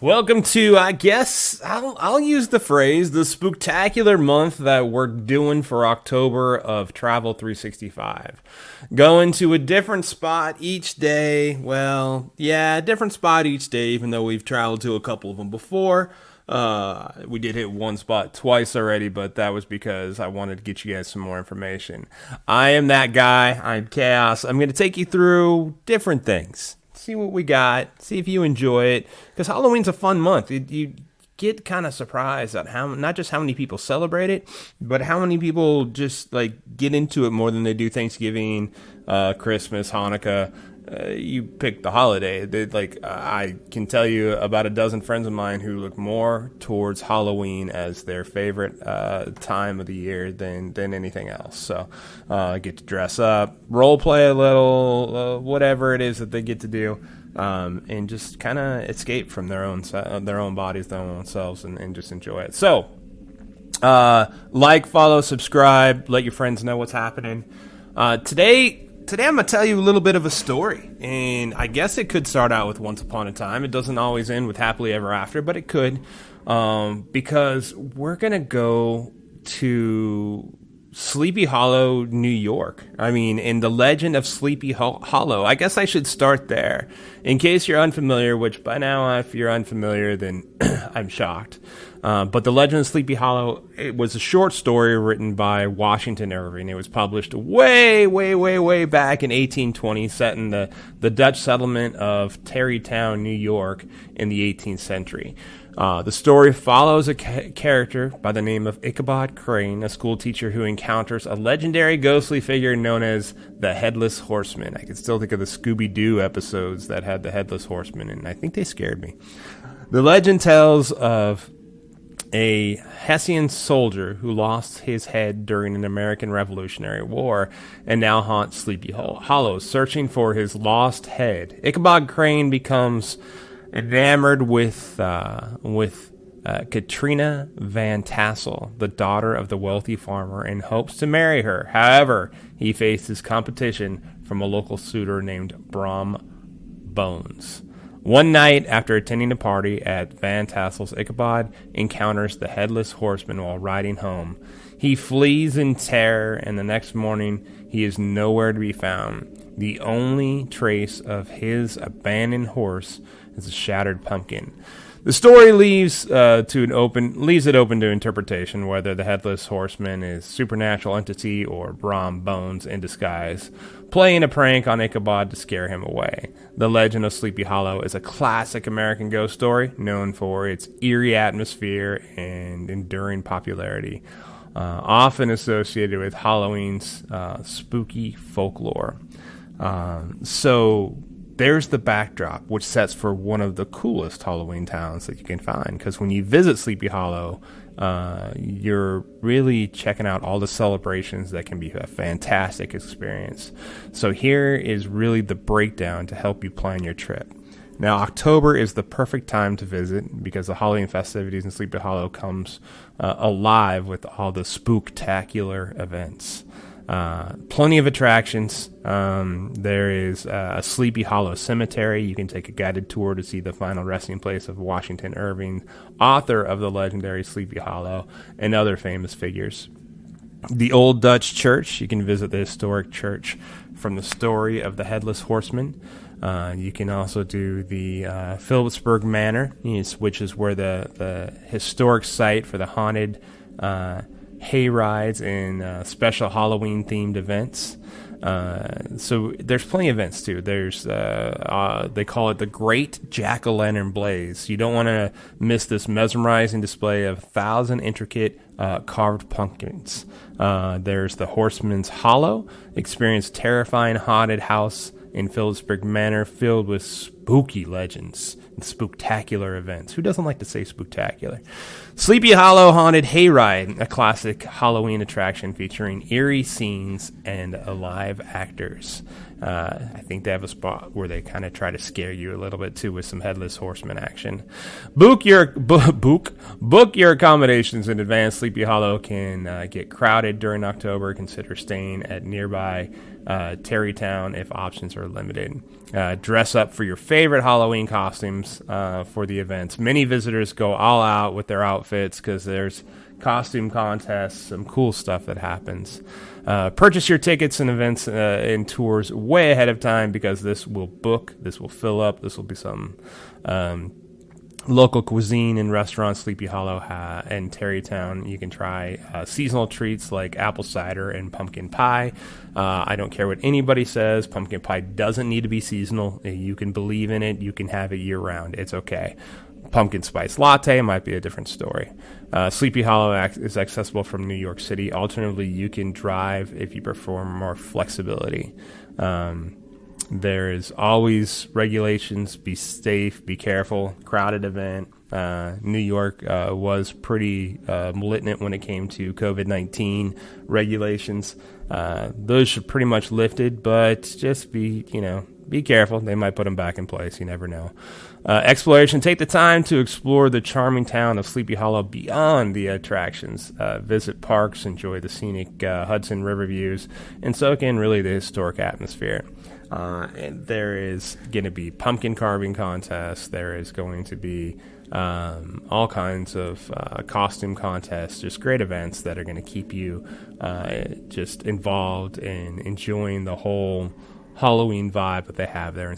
Welcome to, I guess, I'll use the phrase, the spooktacular month that we're doing for October of Travel 365. Going to a different spot each day. Well, yeah, a different spot each day, even though we've traveled to a couple of them before. We did hit one spot twice already, but that was because I wanted to get you guys some more information. I am that guy. I'm Chaos. I'm going to take you through different things. See what we got, see if you enjoy it, because Halloween's a fun month. You get kind of surprised at how, not just how many people celebrate it, but how many people just like get into it more than they do Thanksgiving, Christmas, Hanukkah. You pick the holiday. I can tell you about a dozen friends of mine who look more towards Halloween as their favorite time of the year than anything else. So get to dress up, role play a little, whatever it is that they get to do, and just kind of escape from their own bodies, their own selves, and just enjoy it. So like, follow, subscribe, let your friends know what's happening. Today I'm going to tell you a little bit of a story, and I guess it could start out with Once Upon a Time. It doesn't always end with Happily Ever After, but it could, because we're going to go to Sleepy Hollow, New York. I mean, in the legend of Sleepy Hollow. I guess I should start there. In case you're unfamiliar, which by now, if you're unfamiliar, then I'm shocked. But the legend of Sleepy Hollow, it was a short story written by Washington Irving. It was published way back in 1820, set in the Dutch settlement of Tarrytown, New York, in the 18th century. The story follows a character by the name of Ichabod Crane, a school teacher who encounters a legendary ghostly figure known as the Headless Horseman. I can still think of the Scooby-Doo episodes that had the Headless Horseman, and I think they scared me. The legend tells of a Hessian soldier who lost his head during an American Revolutionary War and now haunts Sleepy Hollow, searching for his lost head. Ichabod Crane becomes enamored with Katrina Van Tassel, the daughter of the wealthy farmer, and hopes to marry her. However, he faces competition from a local suitor named Brom Bones. One night, after attending a party at Van Tassel's, Ichabod encounters the Headless Horseman while riding home. He flees in terror, and the next morning, he is nowhere to be found. The only trace of his abandoned horse is a shattered pumpkin. The story leaves it open to interpretation whether the Headless Horseman is a supernatural entity or Brom Bones in disguise, playing a prank on Ichabod to scare him away. The Legend of Sleepy Hollow is a classic American ghost story known for its eerie atmosphere and enduring popularity, often associated with Halloween's spooky folklore. So there's the backdrop, which sets for one of the coolest Halloween towns that you can find. Because when you visit Sleepy Hollow, you're really checking out all the celebrations that can be a fantastic experience. So here is really the breakdown to help you plan your trip. Now, October is the perfect time to visit because the Halloween festivities in Sleepy Hollow comes alive with all the spooktacular events. Plenty of attractions. There is a Sleepy Hollow Cemetery. You can take a guided tour to see the final resting place of Washington Irving, author of the legendary Sleepy Hollow, and other famous figures. The Old Dutch Church. You can visit the historic church from the story of the Headless Horseman. You can also do the Phillipsburg Manor, which is where the historic site for the haunted hay rides and special Halloween-themed events. So there's plenty of events, too. There's they call it the Great Jack-O-Lantern Blaze. You don't want to miss this mesmerizing display of 1,000 intricate carved pumpkins. There's the Horseman's Hollow. Experience terrifying haunted house in Phillipsburg Manor filled with spooky legends and spooktacular events. Who doesn't like to say spooktacular? Sleepy Hollow Haunted Hayride, a classic Halloween attraction featuring eerie scenes and alive actors. I think they have a spot where they kind of try to scare you a little bit too with some Headless Horseman action. Book your accommodations in advance. Sleepy Hollow can get crowded during October. Consider staying at nearby Terrytown if options are limited. Dress up for your favorite Halloween costumes for the events. Many visitors go all out with their outfits because there's costume contests, some cool stuff that happens. Purchase your tickets and events and tours way ahead of time because this will book, this will fill up, this will be some local cuisine and restaurants. Sleepy Hollow and Terrytown, you can try seasonal treats like apple cider and pumpkin pie. I don't care what anybody says, pumpkin pie doesn't need to be seasonal. You can believe in it, you can have it year round, it's okay. Pumpkin spice latte might be a different story. Sleepy Hollow is accessible from New York City. Alternatively, you can drive if you prefer more flexibility. There is always regulations. Be safe, be careful. Crowded event. New York was pretty malignant when it came to COVID-19 regulations. Those should pretty much lifted, but just be careful. They might put them back in place. You never know. Exploration. Take the time to explore the charming town of Sleepy Hollow beyond the attractions. Visit parks, enjoy the scenic Hudson River views, and soak in really the historic atmosphere. And there is going to be pumpkin carving contests. There is going to be all kinds of costume contests, just great events that are going to keep you just involved in enjoying the whole Halloween vibe that they have there in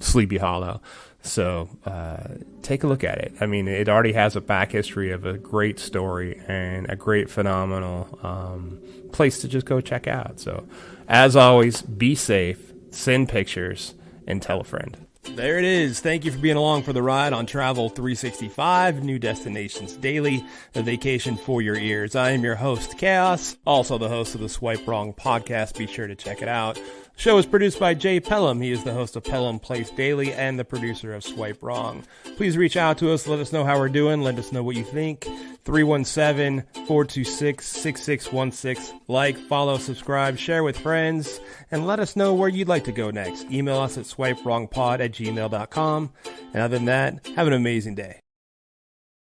Sleepy Hollow. So take a look at it. I mean, it already has a back history of a great story and a great, phenomenal place to just go check out. So as always, be safe, send pictures, and tell a friend. There it is. Thank you for being along for the ride on Travel 365, New Destinations Daily, a vacation for your ears. I am your host, Chaos, also the host of the Swipe Wrong podcast. Be sure to check it out. The show is produced by Jay Pelham. He is the host of Pelham Place Daily and the producer of Swipe Wrong. Please reach out to us. Let us know how we're doing. Let us know what you think. 317-426-6616. Like, follow, subscribe, share with friends, and let us know where you'd like to go next. Email us at swipewrongpod@gmail.com. And other than that, have an amazing day.